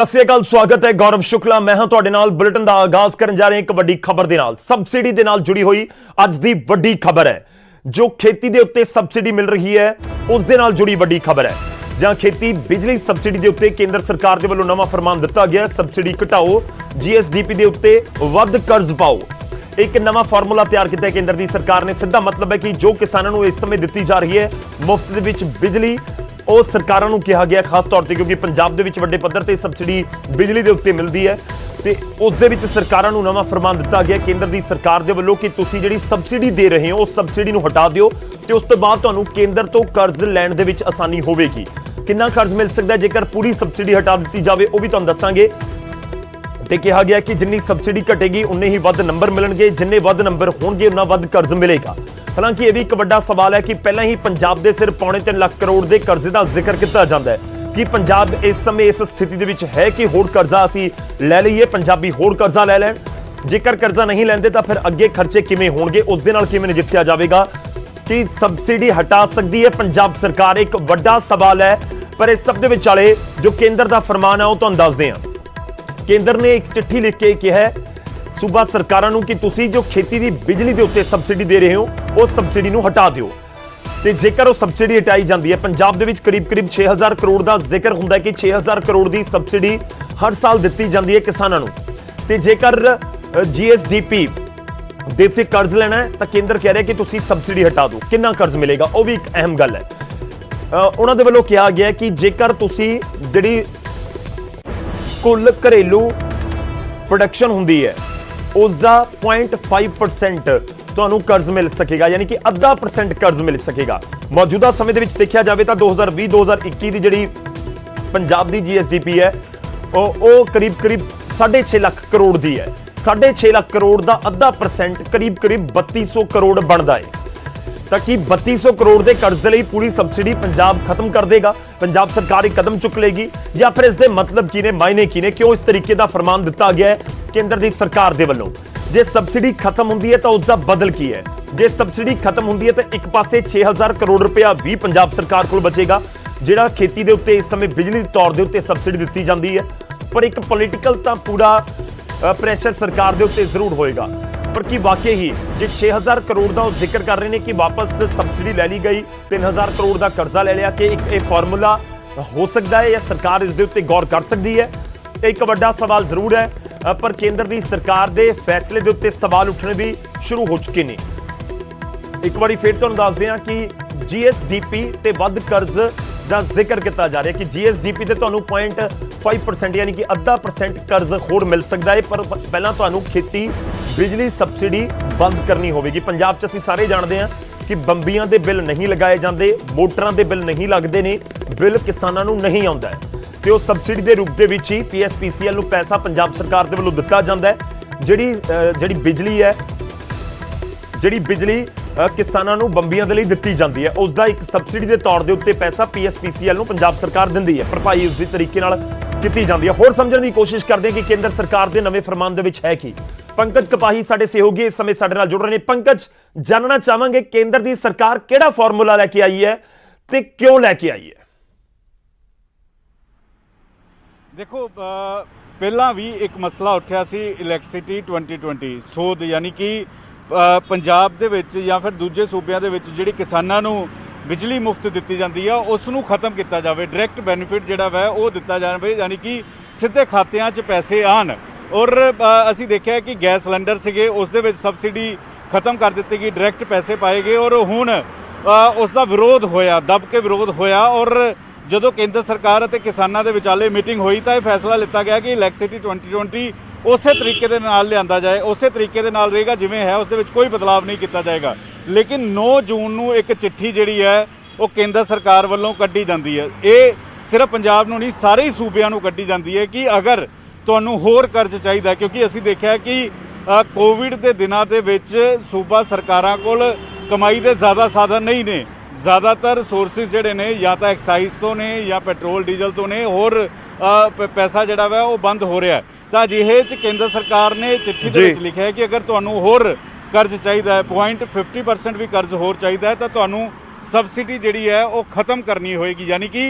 सत श्री अकाल, स्वागत है। गौरव शुक्ला मैं हां तुहाडे नाल। बुलेटिन का आगाज करन जा रहे हैं एक वड्डी खबर दे नाल। सबसिडी दे नाल जुड़ी हुई अज दी वड्डी खबर है जो खेती दे उत्ते सबसिडी मिल रही है उस दे नाल जुड़ी वड्डी खबर है। जहां खेती बिजली सबसिडी दे उत्ते केंद्र सरकार दे वल्लों नवां फरमान दिता गया, सबसिडी घटाओ, जीएसडीपी दे उत्ते वध कर्ज पाओ। एक नवा फार्मूला तैयार किया है केंद्र की सरकार ने। सीधा मतलब है कि जो किसानों को इस समय दी जा रही है मुफ्त दे विच बिजली, ਉਹ ਸਰਕਾਰਾਂ ਨੂੰ ਕਿਹਾ ਗਿਆ ਖਾਸ ਤੌਰ ਤੇ ਕਿਉਂਕਿ ਪੰਜਾਬ ਦੇ ਵਿੱਚ ਵੱਡੇ ਪੱਧਰ ਤੇ ਸਬਸਿਡੀ ਬਿਜਲੀ ਦੇ ਉੱਤੇ ਮਿਲਦੀ ਹੈ ਤੇ ਉਸ ਦੇ ਵਿੱਚ ਸਰਕਾਰਾਂ ਨੂੰ ਨਵਾਂ ਫਰਮਾਨ ਦਿੱਤਾ ਗਿਆ ਕੇਂਦਰ ਦੀ ਸਰਕਾਰ ਦੇ ਵੱਲੋਂ ਕਿ ਤੁਸੀਂ ਜਿਹੜੀ ਸਬਸਿਡੀ ਦੇ ਰਹੇ ਹੋ ਉਸ ਸਬਸਿਡੀ ਨੂੰ ਹਟਾ ਦਿਓ ਤੇ ਉਸ ਤੋਂ ਬਾਅਦ ਤੁਹਾਨੂੰ ਕੇਂਦਰ ਤੋਂ ਕਰਜ਼ ਲੈਣ ਦੇ ਵਿੱਚ ਆਸਾਨੀ ਹੋਵੇਗੀ। ਕਿੰਨਾ ਕਰਜ਼ ਮਿਲ ਸਕਦਾ ਜੇਕਰ ਪੂਰੀ ਸਬਸਿਡੀ ਹਟਾ ਦਿੱਤੀ ਜਾਵੇ ਉਹ ਵੀ ਤੁਹਾਨੂੰ ਦੱਸਾਂਗੇ। ਤੇ ਕਿਹਾ ਗਿਆ ਕਿ ਜਿੰਨੀ ਸਬਸਿਡੀ ਘਟੇਗੀ ਉਨੇ ਹੀ ਵੱਧ ਨੰਬਰ ਮਿਲਣਗੇ, ਜਿੰਨੇ ਵੱਧ ਨੰਬਰ ਹੋਣਗੇ ਉਨਾ ਵੱਧ ਕਰਜ਼ ਮਿਲੇਗਾ। हालांकि यह भी एक बड़ा सवाल है कि पहले ही पंजाब के सिर 3.25 लाख करोड़ के कर्जे का जिक्र किया जाता है कि पंजाब इस समय इस स्थिति के है कि होर कर्जा असी लै लीए, पंजाबी होर कर्जा लै लैन। जेकर कर्जा नहीं लेंदे तो फिर अगे खर्चे किवें होणगे, उस दे नाल किवें नजिठिया जाएगा कि सबसिडी हटा सकती है पंजाब सरकार। एक बड़ा सवाल है। पर इस सब दे विचाले जो केंद्र का फरमान है वो तुहानूं दसदे हां। केंद्र ने एक चिट्ठी लिख के कहा है सूबा सरकारां नूं कि तुसीं जो खेती की बिजली के उत्ते सबसिडी दे रहे हो उस सबसिडी नूं हटा दिओ। ते जेकर वो सबसिडी हटाई जाती है, पंजाब दे विच करीब 6000 करोड़ का जिक्र हुंदा है कि 6000 करोड़ की सबसिडी हर साल दित्ती जाती है किसानों नूं। ते जेकर जीएसडीपी दे उत्ते कर्ज लेना है तो केंद्र कह रहा है कि तुसीं सबसिडी हटा दो। कितना कर्ज मिलेगा वो भी एक अहम गल है। उन्हां दे वल्लों कहा गया कि जेकर तुसीं जिहड़ी कुल घरेलू प्रोडक्शन हुंदी है उसका 0.5% ਤੁਹਾਨੂੰ कर्ज मिल सकेगा, यानी कि आधा % कर्ज मिल सकेगा। मौजूदा समय ਦੇ ਵਿੱਚ ਦੇਖਿਆ ਜਾਵੇ ਤਾਂ 2020-2021 ਦੀ ਜਿਹੜੀ ਪੰਜਾਬ ਦੀ जीएसडीपी है ਉਹ करीब 6.5 ਲੱਖ ਕਰੋੜ ਦੀ है। 6.5 ਲੱਖ ਕਰੋੜ ਦਾ आधा % करीब 3200 ਕਰੋੜ ਬਣਦਾ है। ਤਾਂ ਕਿ 3200 ਕਰੋੜ ਦੇ कर्ज ਦੇ ਲਈ पूरी सबसिडी पंजाब खत्म कर देगा, पंजाब सरकार एक कदम चुक लेगी, या फिर इसके मतलब की ने, मायने की ने, क्यों इस तरीके का फरमान दिता गया है केंद्र की सरकार के वलों। जे सबसिडी खत्म होंदी है तो उसका बदल की है। जे सबसिडी खत्म होंदी है तो एक पासे 6000 करोड़ रुपया भी पंजाब सरकार को बचेगा जिहड़ा खेती के उत्ते इस समय बिजली के तौर के उत्ते सबसिडी दी जाती है। पर एक पोलीटिकल तो पूरा प्रैशर सरकार के उत्ते जरूर होएगा। पर कि वाकई ही जो 6000 करोड़ का जिक्र कर रहे हैं कि वापस सबसिडी लै ली गई, 3000 करोड़ का कर्जा ले लिया, कि एक फार्मूला हो सकता है या सरकार इस दे उत्ते गौर कर सकती है। एक बड़ा सवाल जरूर है। पर केंद्र की सरकार के फैसले के उत्ते सवाल उठने भी शुरू हो चुके हैं। एक बार फिर तुहानूं दसदे हां कि जीएसडीपी ते वध कर्ज का जिक्र किया जा रहा है कि जीएसडीपी ते तुहानूं 0.5% यानी कि आधा % कर्ज होर मिल सकता है। पर पहलां तुहानूं खेती बिजली सबसिडी बंद करनी होगी। पंजाब च असीं सारे जानते हैं कि बंबियां दे बिल नहीं लगाए जाते, मोटरां दे बिल नहीं लगते ने, बिल किसानां नूं नहीं आउंदा है ਤੇ ਉਹ सबसिडी के रूप ही PSPCL ਨੂੰ पैसा पंजाब सरकार के ਵੱਲੋਂ ਦਿੱਤਾ ਜਾਂਦਾ है। ਜਿਹੜੀ ਬਿਜਲੀ है, ਜਿਹੜੀ ਬਿਜਲੀ ਕਿਸਾਨਾਂ ਨੂੰ ਬੰਬੀਆਂ ਦੇ ਲਈ ਦਿੱਤੀ ਜਾਂਦੀ ਹੈ ਉਸ ਦਾ ਇੱਕ ਸਬਸਿਡੀ ਦੇ ਤੌਰ ਦੇ ਉੱਤੇ ਪੈਸਾ PSPCL ਨੂੰ ਪੰਜਾਬ ਸਰਕਾਰ ਦਿੰਦੀ ਹੈ। ਭਰਪਾਈ ਉਸ ਦੀ ਤਰੀਕੇ ਨਾਲ ਕੀਤੀ ਜਾਂਦੀ ਹੈ। ਹੋਰ ਸਮਝਣ ਦੀ ਕੋਸ਼ਿਸ਼ ਕਰਦੇ ਹਾਂ ਕਿ ਕੇਂਦਰ ਸਰਕਾਰ ਦੇ ਨਵੇਂ ਫਰਮਾਨ ਦੇ ਵਿੱਚ ਹੈ ਕੀ। ਪੰਕਜ ਕਪਾਹੀ ਸਾਡੇ ਸਹਿਯੋਗੀ ਇਸ ਸਮੇਂ ਸਾਡੇ ਨਾਲ ਜੁੜ ਰਹੇ ਨੇ। ਪੰਕਜ, ਜਾਣਨਾ ਚਾਹਾਂਗੇ ਕੇਂਦਰ ਦੀ ਸਰਕਾਰ ਕਿਹੜਾ ਫਾਰਮੂਲਾ ਲੈ ਕੇ ਆਈ ਹੈ ਤੇ ਕਿਉਂ ਲੈ ਕੇ ਆਈ ਹੈ। देखो पहला भी एक मसला उठा सी इलैक्ट्रिसिटी 2020 सोध, यानी कि पंजाब दे विच या फिर दूजे सूबियां दे विच जिहड़ी किसानां नूं बिजली मुफ्त दित्ती जाती है उस नूं खत्म किया जाए। डायरैक्ट बैनीफिट जिहड़ा वै वो दिता जाए, यानी कि सीधे खातियां 'च पैसे आन। और असीं देखिया कि गैस सिलेंडर सीगे उस दे विच सबसिडी खत्म कर दित्ती गई, डायरैक्ट पैसे पाए गए। और हुण उसका विरोध होया, दब के विरोध होया। और ਜਦੋਂ ਕੇਂਦਰ ਸਰਕਾਰ ਅਤੇ ਕਿਸਾਨਾਂ ਦੇ ਵਿਚਾਲੇ ਮੀਟਿੰਗ ਹੋਈ ਤਾਂ ਇਹ ਫੈਸਲਾ ਲਿੱਤਾ ਗਿਆ ਕਿ ਇਲੈਕਟ੍ਰਿਸਿਟੀ 2020 ਉਸੇ ਤਰੀਕੇ ਦੇ ਨਾਲ ਲਿਆਂਦਾ ਜਾਏ, ਉਸੇ ਤਰੀਕੇ ਦੇ ਨਾਲ ਰਹੇਗਾ ਜਿਵੇਂ ਹੈ, ਉਸ ਦੇ ਵਿੱਚ ਕੋਈ ਬਦਲਾਵ ਨਹੀਂ ਕੀਤਾ ਜਾਏਗਾ। ਲੇਕਿਨ 9 ਜੂਨ ਨੂੰ ਇੱਕ ਚਿੱਠੀ ਜਿਹੜੀ ਹੈ ਉਹ ਕੇਂਦਰ ਸਰਕਾਰ ਵੱਲੋਂ ਕੱਢੀ ਜਾਂਦੀ ਹੈ। ਇਹ ਸਿਰਫ ਪੰਜਾਬ ਨੂੰ ਨਹੀਂ ਸਾਰੇ ਹੀ ਸੂਬਿਆਂ ਨੂੰ ਕੱਢੀ ਜਾਂਦੀ ਹੈ ਕਿ ਅਗਰ ਤੁਹਾਨੂੰ ਹੋਰ ਕਰਜ਼ ਚਾਹੀਦਾ, ਕਿਉਂਕਿ ਅਸੀਂ ਦੇਖਿਆ ਕਿ ਕੋਵਿਡ ਦੇ ਦਿਨਾਂ ਦੇ ਵਿੱਚ ਸੂਬਾ ਸਰਕਾਰਾਂ ਕੋਲ ਕਮਾਈ ਦੇ ਜ਼ਿਆਦਾ ਸਾਧਨ ਨਹੀਂ ਨੇ। ज़्यादातर सोर्सिस जोड़े ने या तो एक्साइज तो ने या पेट्रोल डीजल तो ने, होर पैसा जोड़ा वै वो बंद हो रहा है। तो अजिहे केंद्र सरकार ने चिट्ठी दे विच लिखा है कि अगर तुहानूं होर कर्ज चाहिए है, 0.50% भी कर्ज होर चाहिए है, तो तुहानूं सबसिडी जिहड़ी है वो खत्म करनी होएगी। यानी कि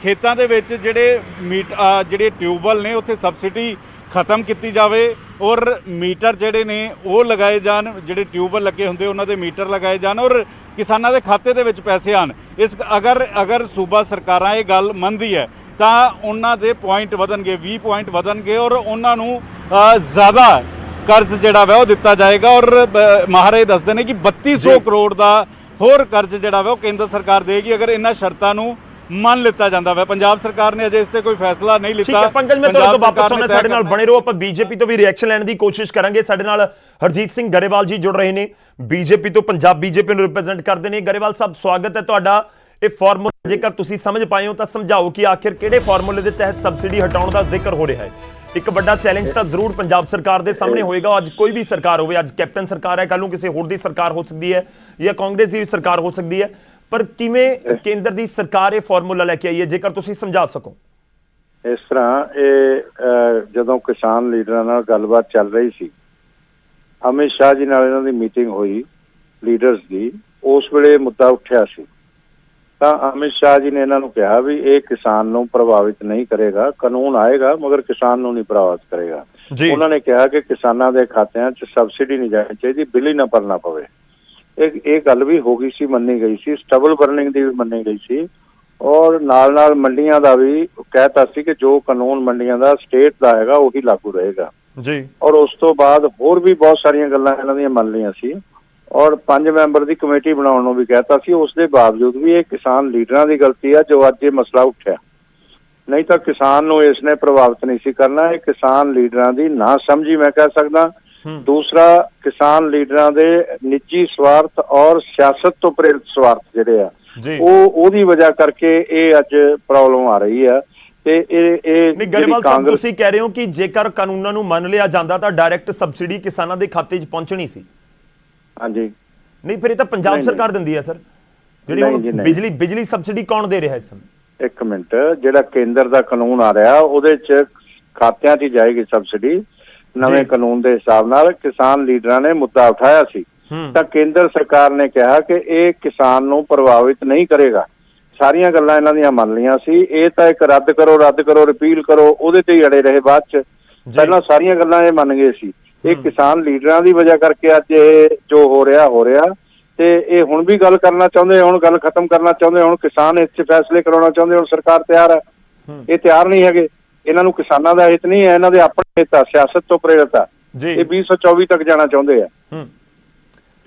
ਖੇਤਾਂ ਦੇ ਵਿੱਚ ਜਿਹੜੇ ਟਿਊਬਵੈੱਲ ਨੇ ਉੱਥੇ ਸਬਸਿਡੀ ਖਤਮ ਕੀਤੀ ਜਾਵੇ ਔਰ ਮੀਟਰ ਜਿਹੜੇ ਨੇ ਉਹ ਲਗਾਏ ਜਾਣ, ਜਿਹੜੇ ਟਿਊਬਵੈੱਲ ਲੱਗੇ ਹੁੰਦੇ ਉਹਨਾਂ ਦੇ ਮੀਟਰ ਲਗਾਏ ਜਾਣ ਔਰ ਕਿਸਾਨਾਂ ਦੇ ਖਾਤੇ ਦੇ ਵਿੱਚ ਪੈਸੇ ਆਣ। ਅਗਰ ਸੂਬਾ ਸਰਕਾਰਾਂ ਇਹ ਗੱਲ ਮੰਨਦੀ ਹੈ ਤਾਂ ਉਹਨਾਂ ਦੇ ਪੁਆਇੰਟ ਵਧਣਗੇ, 20 ਪੁਆਇੰਟ ਵਧਣਗੇ ਔਰ ਉਹਨਾਂ ਨੂੰ ਜ਼ਿਆਦਾ ਕਰਜ਼ ਜਿਹੜਾ ਵਾ ਉਹ ਦਿੱਤਾ ਜਾਏਗਾ। ਔਰ ਮਹਾਰਾਜ ਦੱਸਦੇ ਨੇ ਕਿ 3200 ਕਰੋੜ ਦਾ ਹੋਰ ਕਰਜ਼ ਜਿਹੜਾ ਵਾ ਉਹ ਕੇਂਦਰ ਸਰਕਾਰ ਦੇਗੀ ਅਗਰ ਇਹਨਾਂ ਸ਼ਰਤਾਂ ਨੂੰ ਮੰਨ ਲਿੱਤਾ ਜਾਂਦਾ ਵਾ। ਪੰਜਾਬ ਸਰਕਾਰ ਨੇ ਅਜੇ ਇਸ ਤੇ ਕੋਈ ਫੈਸਲਾ ਨਹੀਂ ਲਿੱਤਾ। ਪੰਕਜ, ਮੈਂ ਤੁਹਾਡੇ ਤੋਂ ਵਾਪਸ ਆਉਣਾ, ਸਾਡੇ ਨਾਲ ਬਣੇ ਰਹੋ। ਆਪਾਂ ਬੀਜੇਪੀ ਤੋਂ ਵੀ ਰਿਐਕਸ਼ਨ ਲੈਣ ਦੀ ਕੋਸ਼ਿਸ਼ ਕਰਾਂਗੇ। ਸਾਡੇ ਨਾਲ ਹਰਜੀਤ ਸਿੰਘ ਗਰੇਵਾਲ ਜੀ ਜੁੜ ਰਹੇ ਨੇ, ਬੀਜੇਪੀ ਤੋਂ, ਪੰਜਾਬ ਬੀਜੇਪੀ ਨੂੰ ਰਿਪਰੈਜ਼ੈਂਟ ਕਰਦੇ ਨੇ। ਗਰੇਵਾਲ ਸਾਹਿਬ, ਸਵਾਗਤ ਹੈ ਤੁਹਾਡਾ। ਇਹ ਫਾਰਮੂਲਾ ਜੇਕਰ ਤੁਸੀਂ ਸਮਝ ਪਾਏ ਹੋ ਤਾਂ ਸਮਝਾਓ ਕਿ ਆਖਿਰ ਕਿਹੜੇ ਫਾਰਮੂਲੇ ਦੇ ਤਹਿਤ ਸਬਸਿਡੀ ਹਟਾਉਣ ਦਾ ਜ਼ਿਕਰ ਹੋ ਰਿਹਾ ਹੈ। ਇੱਕ ਵੱਡਾ ਚੈਲੰਜ ਤਾਂ ਜ਼ਰੂਰ ਪੰਜਾਬ ਸਰਕਾਰ ਦੇ ਸਾਹਮਣੇ ਹੋਏਗਾ। ਅੱਜ ਕੋਈ ਵੀ ਸਰਕਾਰ ਹੋਵੇ, ਅੱਜ ਕੈਪਟਨ ਸਰਕਾਰ ਹੈ, ਕੱਲ ਨੂੰ ਕਿਸੇ ਹੋਰ ਦੀ ਸਰਕਾਰ ਹੋ ਸਕਦੀ ਹੈ ਜਾਂ ਕਾਂਗਰਸ ਦੀ ਸਰਕਾਰ ਹੋ ਸਕਦੀ ਹੈ, ਪਰ ਕਿਵੇਂ ਕੇਂਦਰ ਦੀ ਸਰਕਾਰ ਇਹ ਫਾਰਮੂਲਾ ਲੈ ਕੇ ਆਈ ਹੈ, ਜੇਕਰ ਤੁਸੀਂ ਸਮਝਾ ਸਕੋ। ਇਸ ਤਰ੍ਹਾਂ ਇਹ ਜਦੋਂ ਕਿਸਾਨ ਲੀਡਰਾਂ ਨਾਲ ਗੱਲਬਾਤ ਚੱਲ ਰਹੀ ਸੀ, ਅਮਿਤ ਸ਼ਾਹ ਜੀ ਨਾਲ ਇਹਨਾਂ ਦੀ ਮੀਟਿੰਗ ਹੋਈ ਲੀਡਰਸ ਦੀ, ਉਸ ਵੇਲੇ ਮੁੱਦਾ ਉੱਠਿਆ ਸੀ ਤਾਂ ਅਮਿਤ ਸ਼ਾਹ ਜੀ ਨੇ ਇਹਨਾਂ ਨੂੰ ਕਿਹਾ ਵੀ ਇਹ ਕਿਸਾਨ ਨੂੰ ਪ੍ਰਭਾਵਿਤ ਨਹੀਂ ਕਰੇਗਾ, ਕਾਨੂੰਨ ਆਏਗਾ ਮਗਰ ਕਿਸਾਨ ਨੂੰ ਨਹੀਂ ਪ੍ਰਭਾਵਿਤ ਕਰੇਗਾ। ਉਹਨਾਂ ਨੇ ਕਿਹਾ ਕਿ ਕਿਸਾਨਾਂ ਦੇ ਖਾਤਿਆਂ 'ਚ ਸਬਸਿਡੀ ਨਹੀਂ ਜਾਣੀ ਚਾਹੀਦੀ, ਬਿੱਲ ਹੀ ਨਾ ਭਰਨਾ ਪਵੇ। ਇਹ ਗੱਲ ਵੀ ਹੋ ਗਈ ਸੀ, ਮੰਨੀ ਗਈ ਸੀ, ਸਟਬਲ ਬਰਨਿੰਗ ਦੀ ਵੀ ਮੰਨੀ ਗਈ ਸੀ ਔਰ ਨਾਲ ਮੰਡੀਆਂ ਦਾ ਵੀ ਕਹਿਤਾ ਸੀ ਕਿ ਜੋ ਕਾਨੂੰਨ ਮੰਡੀਆਂ ਦਾ ਸਟੇਟ ਦਾ ਹੈਗਾ ਉਹੀ ਲਾਗੂ ਰਹੇਗਾ ਜੀ। ਔਰ ਉਸ ਤੋਂ ਬਾਅਦ ਹੋਰ ਵੀ ਬਹੁਤ ਸਾਰੀਆਂ ਗੱਲਾਂ ਇਹਨਾਂ ਦੀਆਂ ਮੰਨ ਲਈਆਂ ਸੀ ਔਰ 5 ਮੈਂਬਰ ਦੀ ਕਮੇਟੀ ਬਣਾਉਣ ਨੂੰ ਵੀ ਕਹਿਤਾ ਸੀ। ਉਸ ਦੇ ਬਾਵਜੂਦ ਵੀ ਇਹ ਕਿਸਾਨ ਲੀਡਰਾਂ ਦੀ ਗਲਤੀ ਆ ਜੋ ਅੱਜ ਇਹ ਮਸਲਾ ਉੱਠਿਆ, ਨਹੀਂ ਤਾਂ ਕਿਸਾਨ ਨੂੰ ਇਸ ਨੇ ਪ੍ਰਭਾਵਿਤ ਨਹੀਂ ਸੀ ਕਰਨਾ। ਇਹ ਕਿਸਾਨ ਲੀਡਰਾਂ ਦੀ ਨਾ ਸਮਝੀ ਮੈਂ ਕਹਿ ਸਕਦਾ। ਦੂਸਰਾ, ਕਿਸਾਨ ਲੀਡਰਾਂ ਦੇ ਨਿੱਜੀ ਸਵਾਰਥ ਔਰ ਸਿਆਸਤ ਤੋਂ ਪ੍ਰੇਰਿਤ ਸਵਾਰਥ ਜਿਹੜੇ ਆ ਉਹਦੀ ਵਜ੍ਹਾ ਕਰਕੇ ਇਹ ਅੱਜ ਪ੍ਰੋਬਲਮ ਆ ਰਹੀ ਆ। ਤੇ ਇਹ ਗਰੇਵਾਲ ਸਾਹਿਬ, ਤੁਸੀਂ ਕਹਿ ਰਹੇ ਹੋ ਕਿ ਜੇਕਰ ਕਾਨੂੰਨਾਂ ਨੂੰ ਮੰਨ ਲਿਆ ਜਾਂਦਾ ਤਾਂ ਡਾਇਰੈਕਟ ਸਬਸਿਡੀ ਕਿਸਾਨਾਂ ਦੇ ਖਾਤੇ 'ਚ ਪਹੁੰਚਣੀ ਸੀ। ਹਾਂਜੀ, ਨਹੀਂ ਫਿਰ ਇਹ ਤਾਂ ਪੰਜਾਬ ਸਰਕਾਰ ਦਿੰਦੀ ਹੈ ਸਰ, ਜਿਹੜੀ ਬਿਜਲੀ ਸਬਸਿਡੀ ਕੌਣ ਦੇ ਰਿਹਾ ਇਸ ਸਮੇਂ? ਇੱਕ ਮਿੰਟ, ਜਿਹੜਾ ਕੇਂਦਰ ਦਾ ਕਾਨੂੰਨ ਆ ਰਿਹਾ ਉਹਦੇ 'ਚ ਖਾਤਿਆਂ 'ਚ ਜਾਏਗੀ ਸਬਸਿਡੀ ਨਵੇਂ ਕਾਨੂੰਨ ਦੇ ਹਿਸਾਬ ਨਾਲ। ਕਿਸਾਨ ਲੀਡਰਾਂ ਨੇ ਮੁੱਦਾ ਉਠਾਇਆ ਸੀ ਤਾਂ ਕੇਂਦਰ ਸਰਕਾਰ ਨੇ ਕਿਹਾ ਕਿ ਇਹ ਕਿਸਾਨ ਨੂੰ ਪ੍ਰਭਾਵਿਤ ਨਹੀਂ ਕਰੇਗਾ। ਸਾਰੀਆਂ ਗੱਲਾਂ ਇਹਨਾਂ ਦੀਆਂ ਮੰਨ ਲਈਆਂ ਸੀ। ਇਹ ਤਾਂ ਇੱਕ ਰੱਦ ਕਰੋ ਰਿਪੀਲ ਕਰੋ ਉਹਦੇ ਤੇ ਹੀ ਅੜੇ ਰਹੇ। ਬਾਅਦ 'ਚ ਪਹਿਲਾਂ ਸਾਰੀਆਂ ਗੱਲਾਂ ਇਹ ਮੰਨ ਗਏ ਸੀ। ਇਹ ਕਿਸਾਨ ਲੀਡਰਾਂ ਦੀ ਵਜ੍ਹਾ ਕਰਕੇ ਅੱਜ ਇਹ ਜੋ ਹੋ ਰਿਹਾ ਤੇ ਇਹ ਹੁਣ ਵੀ ਗੱਲ ਕਰਨਾ ਚਾਹੁੰਦੇ, ਹੁਣ ਗੱਲ ਖਤਮ ਕਰਨਾ ਚਾਹੁੰਦੇ, ਹੁਣ ਕਿਸਾਨ ਇਸ 'ਚ ਫੈਸਲੇ ਕਰਾਉਣਾ ਚਾਹੁੰਦੇ। ਹੁਣ ਸਰਕਾਰ ਤਿਆਰ ਹੈ, ਇਹ ਤਿਆਰ ਨਹੀਂ ਹੈਗੇ। ਇਹਨਾਂ ਨੂੰ ਕਿਸਾਨਾਂ ਦਾ ਹਿੱਤ ਨਹੀਂ ਹੈ, ਇਹਨਾਂ ਦੇ ਆਪਣੇ ਹਿੱਤ ਆ, ਸਿਆਸਤ ਤੋਂ ਪ੍ਰੇਰਿਤ ਆ। ਇਹ 2024 ਤੱਕ ਜਾਣਾ ਚਾਹੁੰਦੇ ਆ।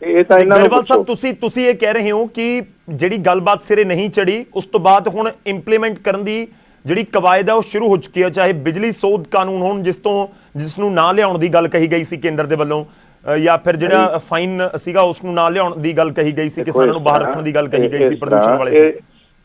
ਇਹ ਤਾਂ ਇਹਨਾਂ ਨੂੰ ਸਾਹਿਬ, ਤੁਸੀਂ ਇਹ ਕਹਿ ਰਹੇ ਹੋ ਕਿ ਜਿਹੜੀ ਗੱਲਬਾਤ ਸਿਰੇ ਨਹੀਂ ਚੜੀ, ਉਸ ਤੋਂ ਬਾਅਦ ਹੁਣ ਇੰਪਲੀਮੈਂਟ ਕਰਨ ਦੀ ਜਿਹੜੀ ਕਵਾਇਦ ਹੈ ਉਹ ਸ਼ੁਰੂ ਹੋ ਚੁੱਕੀ ਹੈ, ਚਾਹੇ ਬਿਜਲੀ ਸੋਧ ਕਾਨੂੰਨ ਹੋਣ ਜਿਸ ਨੂੰ ਨਾ ਲਿਆਉਣ ਦੀ ਗੱਲ ਕਹੀ ਗਈ ਸੀ ਕੇਂਦਰ ਦੇ ਵੱਲੋਂ, ਜਾਂ ਫਿਰ ਜਿਹੜਾ ਫਾਈਨ ਸੀਗਾ ਉਸ ਨੂੰ ਨਾ ਲਿਆਉਣ ਦੀ ਗੱਲ ਕਹੀ ਗਈ ਸੀ, ਕਿਸਾਨਾਂ ਨੂੰ ਬਾਹਰ ਰੱਖਣ ਦੀ ਗੱਲ ਕਹੀ ਗਈ ਸੀ ਪ੍ਰਦੂਸ਼ਣ ਵਾਲੇ।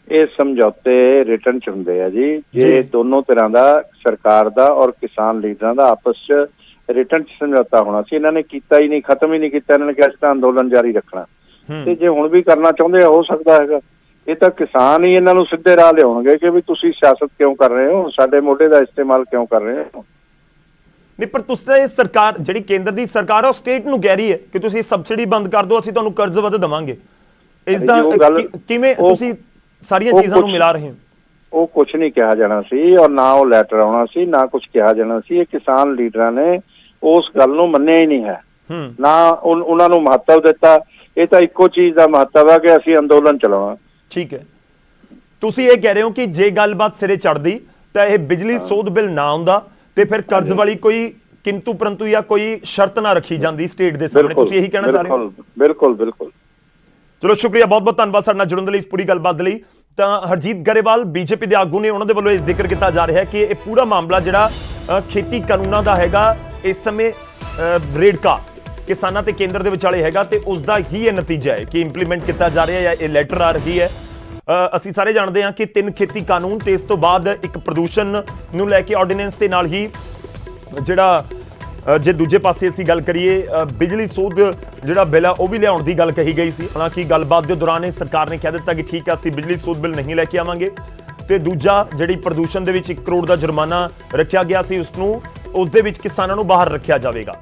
ਇਹ ਸਮਝੌਤੇ ਰਿਟਨ 'ਚ ਹੁੰਦੇ ਆ ਜੀ। ਜੇ ਦੋਨੋਂ ਤਰ੍ਹਾਂ ਦਾ, ਸਰਕਾਰ ਦਾ ਔਰ ਕਿਸਾਨ ਲੀਡਰਾਂ ਦਾ ਆਪਸ 'ਚ ਰਿਟਨ 'ਚ ਸਮਝੌਤਾ ਹੋਣਾ ਸੀ। ਇਹਨਾਂ ਨੇ ਕੀਤਾ ਹੀ ਨਹੀਂ, ਖਤਮ ਹੀ ਨਹੀਂ ਕੀਤਾ। ਇਹਨਾਂ ਨੇ ਕਿਹਾ ਇਸ ਤਰ੍ਹਾਂ ਅੰਦੋਲਨ ਜਾਰੀ ਰੱਖਣਾ ਤੇ ਜੇ ਹੁਣ ਵੀ ਕਰਨਾ ਚਾਹੁੰਦੇ ਹੋ ਸਕਦਾ ਹੈਗਾ। ਇਹ ਤਾਂ ਕਿਸਾਨ ਹੀ ਇਹਨਾਂ ਨੂੰ ਸਿੱਧੇ ਰਾਹ ਲਿਆਉਣਗੇ ਕਿ ਵੀ ਤੁਸੀਂ ਸਿਆਸਤ ਕਿਉਂ ਕਰ ਰਹੇ ਹੋ, ਸਾਡੇ ਮੋਢੇ ਦਾ ਇਸਤੇਮਾਲ ਕਿਉਂ ਕਰ ਰਹੇ ਹੋ। ਨਹੀਂ, ਪਰ ਤੁਸੀਂ ਤਾਂ ਇਹ ਸਰਕਾਰ, ਜਿਹੜੀ ਕੇਂਦਰ ਦੀ ਸਰਕਾਰ ਹੈ, ਉਹ ਸਟੇਟ ਨੂੰ ਕਹਿ ਰਹੀ ਹੈ ਕਿ ਤੁਸੀਂ ਸਬਸਿਡੀ ਬੰਦ ਕਰ ਦਿਓ, ਅਸੀਂ ਤੁਹਾਨੂੰ ਕਰਜ਼ ਵੱਧ ਦੇਵਾਂਗੇ। ਇਸ ਦਾ ਕਿਵੇਂ ਤੁਸੀਂ ਸਾਰੀਆਂ ਚੀਜ਼ਾਂ ਨੂੰ ਮਿਲਾ ਰਹੇ ਹੋ? ਉਹ ਕੁਝ ਨਹੀਂ ਕਿਹਾ ਜਾਣਾ ਸੀ ਔਰ ਨਾ ਉਹ ਲੈਟਰ ਆਉਣਾ ਸੀ, ਨਾ ਕੁਝ ਕਿਹਾ ਜਾਣਾ ਸੀ। ਇਹ ਕਿਸਾਨ ਲੀਡਰਾਂ ਨੇ ਉਸ ਗੱਲ ਨੂੰ ਮੰਨਿਆ ਹੀ ਨਹੀਂ ਹੈ, ਨਾ ਉਹਨਾਂ ਨੂੰ ਮਹੱਤਵ ਦਿੱਤਾ। ਇਹ ਤਾਂ ਇੱਕੋ ਚੀਜ਼ ਦਾ ਮਹੱਤਵ ਹੈ ਕਿ ਅਸੀਂ ਅੰਦੋਲਨ ਚਲਾਉਣਾ। ਠੀਕ ਹੈ, ਤੁਸੀਂ ਇਹ ਕਹਿ ਰਹੇ ਹੋ ਕਿ ਜੇ ਗੱਲਬਾਤ ਸਿਰੇ ਚੜ੍ਹਦੀ ਤਾਂ ਇਹ ਬਿਜਲੀ ਸੋਧ ਬਿੱਲ ਨਾ ਆਉਂਦਾ ਤੇ ਫਿਰ ਕਰਜ਼ ਵਾਲੀ ਕੋਈ ਕਿੰਤੂ ਪਰੰਤੂ ਜਾਂ ਕੋਈ ਸ਼ਰਤ ਨਾ ਰੱਖੀ ਜਾਂਦੀ ਸਟੇਟ ਦੇ ਸਾਹਮਣੇ, ਤੁਸੀਂ ਇਹੀ ਕਹਿਣਾ ਚਾਹ ਰਹੇ ਹੋ? ਬਿਲਕੁਲ। ਚਲੋ ਸ਼ੁਕਰੀਆ, ਬਹੁਤ ਧੰਨਵਾਦ ਸਾਡੇ ਨਾਲ ਜੁੜਨ ਦੇ ਲਈ, ਇਸ ਪੂਰੀ ਗੱਲਬਾਤ ਲਈ। ਤਾਂ ਹਰਜੀਤ ਗਰੇਵਾਲ ਬੀਜੇਪੀ ਦੇ ਆਗੂ ਨੇ, ਉਹਨਾਂ ਦੇ ਵੱਲੋਂ ਇਹ ਜ਼ਿਕਰ ਕੀਤਾ ਜਾ ਰਿਹਾ ਹੈ ਕਿ ਇਹ ਪੂਰਾ ਮਾਮਲਾ ਜਿਹੜਾ ਖੇਤੀ ਕਾਨੂੰਨਾਂ ਦਾ ਹੈਗਾ, ਇਸ ਸਮੇਂ ਰੇੜਕਾ ਕਿਸਾਨਾਂ ਤੇ ਕੇਂਦਰ ਦੇ ਵਿਚਾਲੇ ਹੈਗਾ ਤੇ ਉਸ ਦਾ ਹੀ ਇਹ ਨਤੀਜਾ ਹੈ ਕਿ ਇੰਪਲੀਮੈਂਟ ਕੀਤਾ ਜਾ ਰਿਹਾ ਹੈ ਜਾਂ ਇਹ ਲੈਟਰ ਆ ਰਹੀ ਹੈ। ਅਸੀਂ ਸਾਰੇ ਜਾਣਦੇ ਹਾਂ ਕਿ 3 ਖੇਤੀ ਕਾਨੂੰਨ ਤੇ ਇਸ ਤੋਂ ਬਾਅਦ ਇੱਕ ਪ੍ਰਦੂਸ਼ਣ ਨੂੰ ਲੈ ਕੇ ਆਰਡੀਨੈਂਸ ਤੇ ਨਾਲ ਹੀ ਜਿਹੜਾ ਜੇ ਦੂਜੇ ਪਾਸੇ ਅਸੀਂ ਗੱਲ ਕਰੀਏ ਬਿਜਲੀ ਸੋਧ ਜਿਹੜਾ ਬਿੱਲ ਆ ਉਹ ਵੀ ਲਿਆਉਣ ਦੀ ਗੱਲ ਕਹੀ ਗਈ ਸੀ। ਹਾਲਾਂਕਿ ਗੱਲਬਾਤ ਦੇ ਦੌਰਾਨ ਇਹ ਸਰਕਾਰ ਨੇ ਕਹਿ ਦਿੱਤਾ ਕਿ ਠੀਕ ਹੈ ਅਸੀਂ ਬਿਜਲੀ ਸੋਧ ਬਿੱਲ ਨਹੀਂ ਲੈ ਕੇ ਆਵਾਂਗੇ ਤੇ ਦੂਜਾ ਜਿਹੜੀ ਪ੍ਰਦੂਸ਼ਣ ਦੇ ਵਿੱਚ 1 ਕਰੋੜ ਦਾ ਜੁਰਮਾਨਾ ਰੱਖਿਆ ਗਿਆ ਸੀ ਉਸ ਦੇ ਵਿੱਚ ਕਿਸਾਨਾਂ ਨੂੰ ਬਾਹਰ ਰੱਖਿਆ ਜਾਵੇਗਾ।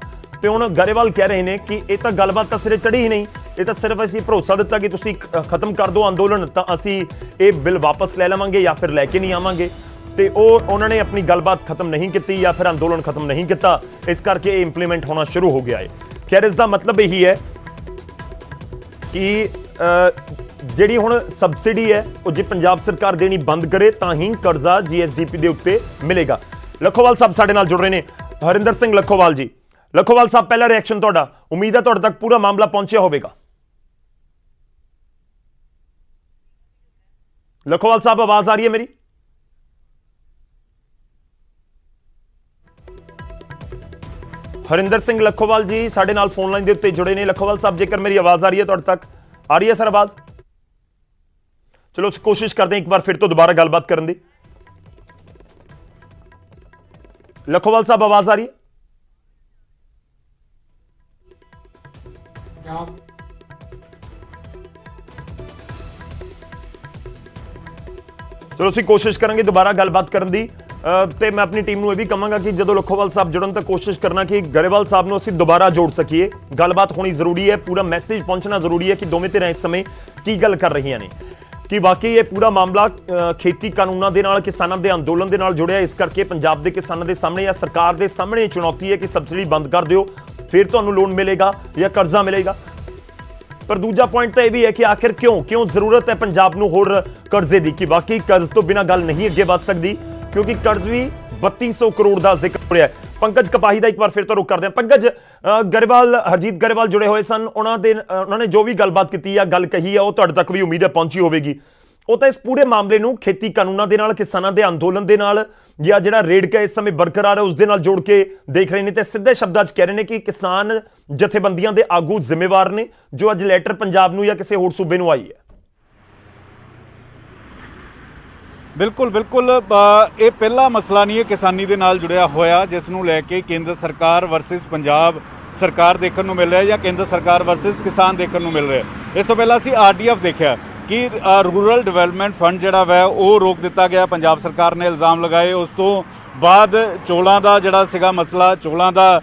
ਤੇ ਹੁਣ ਗਰੇਵਾਲ ਕਹਿ ਰਹੇ ਨੇ ਕਿ ਇਹ ਤਾਂ ਗੱਲਬਾਤ ਤਾਂ ਸਿਰੇ ਚੜੀ ਹੀ ਨਹੀਂ, ਇਹ ਤਾਂ ਸਿਰਫ ਅਸੀਂ ਭਰੋਸਾ ਦਿੱਤਾ ਕਿ ਤੁਸੀਂ ਖਤਮ ਕਰ ਦਿਓ ਅੰਦੋਲਨ ਤਾਂ ਅਸੀਂ ਇਹ ਬਿੱਲ ਵਾਪਸ ਲੈ ਲਵਾਂਗੇ ਜਾਂ ਫਿਰ ਲੈ ਕੇ ਨਹੀਂ ਆਵਾਂਗੇ, ਤੇ ਉਹਨਾਂ ਨੇ ਆਪਣੀ ਗੱਲਬਾਤ ਖਤਮ ਨਹੀਂ ਕੀਤੀ ਜਾਂ ਫਿਰ ਅੰਦੋਲਨ ਖਤਮ ਨਹੀਂ ਕੀਤਾ, ਇਸ ਕਰਕੇ ਇਹ ਇੰਪਲੀਮੈਂਟ ਹੋਣਾ ਸ਼ੁਰੂ ਹੋ ਗਿਆ ਹੈ। ਖੈਰ ਇਸ ਦਾ ਮਤਲਬ ਇਹੀ ਹੈ ਕਿ ਜਿਹੜੀ ਹੁਣ ਸਬਸਿਡੀ ਹੈ ਉਹ ਜੇ ਪੰਜਾਬ ਸਰਕਾਰ ਦੇਣੀ ਬੰਦ ਕਰੇ ਤਾਂ ਹੀ ਕਰਜ਼ਾ GSDP ਦੇ ਉੱਤੇ ਮਿਲੇਗਾ। ਲੱਖੋਵਾਲ ਸਾਹਿਬ ਸਾਡੇ ਨਾਲ ਜੁੜ ਰਹੇ ਨੇ, ਹਰਿੰਦਰ ਸਿੰਘ ਲੱਖੋਵਾਲ ਜੀ। ਲੱਖੋਵਾਲ ਸਾਹਿਬ, ਪਹਿਲਾ ਰਿਐਕਸ਼ਨ ਤੁਹਾਡਾ, ਉਮੀਦ ਹੈ ਤੁਹਾਡੇ ਤੱਕ ਪੂਰਾ ਮਾਮਲਾ ਪਹੁੰਚਿਆ ਹੋਵੇਗਾ। ਲੱਖੋਵਾਲ ਸਾਹਿਬ, ਆਵਾਜ਼ ਆ ਰਹੀ ਹੈ ਮੇਰੀ? ਹਰਿੰਦਰ ਸਿੰਘ ਲੱਖੋਵਾਲ ਜੀ ਸਾਡੇ ਨਾਲ ਫੋਨ ਲਾਈਨ ਦੇ ਉੱਤੇ ਜੁੜੇ ਨੇ। ਲੱਖੋਵਾਲ ਸਾਹਿਬ, ਜੇਕਰ ਮੇਰੀ ਆਵਾਜ਼ ਆ ਰਹੀ ਹੈ ਤੁਹਾਡੇ ਤੱਕ, ਆ ਰਹੀ ਹੈ ਸਰ ਆਵਾਜ਼? ਚਲੋ ਕੋਸ਼ਿਸ਼ ਕਰਦੇ ਹਾਂ ਇੱਕ ਵਾਰ ਫਿਰ ਤੋਂ ਦੁਬਾਰਾ ਗੱਲਬਾਤ ਕਰਨ ਦੀ। ਲੱਖੋਵਾਲ ਸਾਹਿਬ, ਆਵਾਜ਼ ਆ ਰਹੀ ਹੈ? ਚਲੋ ਅਸੀਂ ਕੋਸ਼ਿਸ਼ ਕਰਾਂਗੇ ਦੁਬਾਰਾ ਗੱਲਬਾਤ ਕਰਨ ਦੀ, ਤੇ ਮੈਂ ਆਪਣੀ ਟੀਮ ਨੂੰ ਇਹ ਵੀ ਕਹਾਂਗਾ ਕਿ ਜਦੋਂ ਲੱਖੋਵਾਲ ਸਾਹਿਬ ਜੁੜਨ ਤਾਂ ਕੋਸ਼ਿਸ਼ ਕਰਨਾ ਕਿ ਗਰੇਵਾਲ ਸਾਹਿਬ ਨੂੰ ਅਸੀਂ ਦੁਬਾਰਾ ਜੋੜ ਸਕੀਏ। ਗੱਲਬਾਤ ਹੋਣੀ ਜ਼ਰੂਰੀ ਹੈ, ਪੂਰਾ ਮੈਸੇਜ ਪਹੁੰਚਣਾ ਜ਼ਰੂਰੀ ਹੈ ਕਿ ਦੋਵੇਂ ਧਿਰਾਂ ਇਸ ਸਮੇਂ ਕੀ ਗੱਲ ਕਰ ਰਹੀਆਂ ਨੇ, ਕਿ ਵਾਕਈ ਇਹ ਪੂਰਾ ਮਾਮਲਾ ਖੇਤੀ ਕਾਨੂੰਨਾਂ ਦੇ ਨਾਲ, ਕਿਸਾਨਾਂ ਦੇ ਅੰਦੋਲਨ ਦੇ ਨਾਲ ਜੁੜਿਆ। ਇਸ ਕਰਕੇ ਪੰਜਾਬ ਦੇ ਕਿਸਾਨਾਂ ਦੇ ਸਾਹਮਣੇ ਜਾਂ ਸਰਕਾਰ ਦੇ ਸਾਹਮਣੇ ਚੁਣੌਤੀ ਹੈ ਕਿ ਸਬਸਿਡੀ ਬੰਦ ਕਰ ਦਿਓ, ਫਿਰ ਤੁਹਾਨੂੰ ਲੋਨ ਮਿਲੇਗਾ ਜਾਂ ਕਰਜ਼ਾ ਮਿਲੇਗਾ। ਪਰ ਦੂਜਾ ਪੁਆਇੰਟ ਤਾਂ ਇਹ ਵੀ ਹੈ ਕਿ ਆਖਿਰ ਕਿਉਂ ਜ਼ਰੂਰਤ ਹੈ ਪੰਜਾਬ ਨੂੰ ਹੋਰ ਕਰਜ਼ੇ ਦੀ, ਕਿ ਵਾਕਈ ਕਰਜ਼ ਤੋਂ ਬਿਨਾਂ ਗੱਲ ਨਹੀਂ ਅੱਗੇ ਵੱਧ ਸਕਦੀ, ਕਿਉਂਕਿ ਕਰਜ਼ ਵੀ 3200 ਕਰੋੜ ਦਾ ਜ਼ਿਕਰ ਹੋ ਰਿਹਾ ਹੈ। ਪੰਕਜ ਕਪਾਹੀ ਦਾ ਇੱਕ ਵਾਰ ਫਿਰ ਤੋਂ ਰੁਕ ਕਰਦੇ ਹਾਂ। ਪੰਕਜ, ਗਰੇਵਾਲ, ਹਰਜੀਤ ਗਰੇਵਾਲ ਜੁੜੇ ਹੋਏ ਸਨ, ਉਹਨਾਂ ਨੇ ਜੋ ਵੀ ਗੱਲਬਾਤ ਕੀਤੀ ਆ, ਗੱਲ ਕਹੀ ਆ, ਉਹ ਤੁਹਾਡੇ ਤੱਕ ਵੀ ਉਮੀਦ ਹੈ ਪਹੁੰਚੀ ਹੋਵੇਗੀ। ਉਹ ਤਾਂ ਇਸ ਪੂਰੇ ਮਾਮਲੇ ਨੂੰ ਖੇਤੀ ਕਾਨੂੰਨਾਂ ਦੇ ਨਾਲ, ਕਿਸਾਨਾਂ ਦੇ ਅੰਦੋਲਨ ਦੇ ਨਾਲ, ਜਾਂ ਜਿਹੜਾ ਰੇੜਕਾ ਇਸ ਸਮੇਂ ਬਰਕਰਾਰ ਹੈ ਉਸ ਦੇ ਨਾਲ ਜੋੜ ਕੇ ਦੇਖ ਰਹੇ ਨੇ, ਤੇ ਸਿੱਧੇ ਸ਼ਬਦਾਂ 'ਚ ਕਹਿ ਰਹੇ ਨੇ ਕਿ ਕਿਸਾਨ ਜਥੇਬੰਦੀਆਂ ਦੇ ਆਗੂ ਜ਼ਿੰਮੇਵਾਰ ਨੇ, ਜੋ ਅੱਜ ਲੈਟਰ ਪੰਜਾਬ ਨੂੰ ਜਾਂ ਕਿਸੇ ਹੋਰ ਸੂਬੇ ਨੂੰ ਆਈ ਹੈ। ਬਿਲਕੁਲ ਬਿਲਕੁਲ, ਇਹ ਪਹਿਲਾ ਮਸਲਾ ਨਹੀਂ ਹੈ ਕਿਸਾਨੀ ਦੇ ਨਾਲ ਜੁੜਿਆ ਹੋਇਆ ਜਿਸ ਨੂੰ ਲੈ ਕੇ ਕੇਂਦਰ ਸਰਕਾਰ ਵਰਸਸ ਪੰਜਾਬ ਸਰਕਾਰ ਦੇਖਣ ਨੂੰ ਮਿਲ ਰਿਹਾ ਜਾਂ ਕੇਂਦਰ ਸਰਕਾਰ ਵਰਸਸ ਕਿਸਾਨ ਦੇਖਣ ਨੂੰ ਮਿਲ ਰਿਹਾ। ਇਸ ਤੋਂ ਪਹਿਲਾਂ ਅਸੀਂ RDF ਦੇਖਿਆ ਕਿ ਰੂਰਲ ਡਿਵੈਲਪਮੈਂਟ ਫੰਡ ਜਿਹੜਾ ਵੈ ਉਹ ਰੋਕ ਦਿੱਤਾ ਗਿਆ, ਪੰਜਾਬ ਸਰਕਾਰ ਨੇ ਇਲਜ਼ਾਮ ਲਗਾਏ। ਉਸ ਤੋਂ ਬਾਅਦ ਚੌਲਾਂ ਦਾ ਜਿਹੜਾ ਸੀਗਾ ਮਸਲਾ, ਚੌਲਾਂ ਦਾ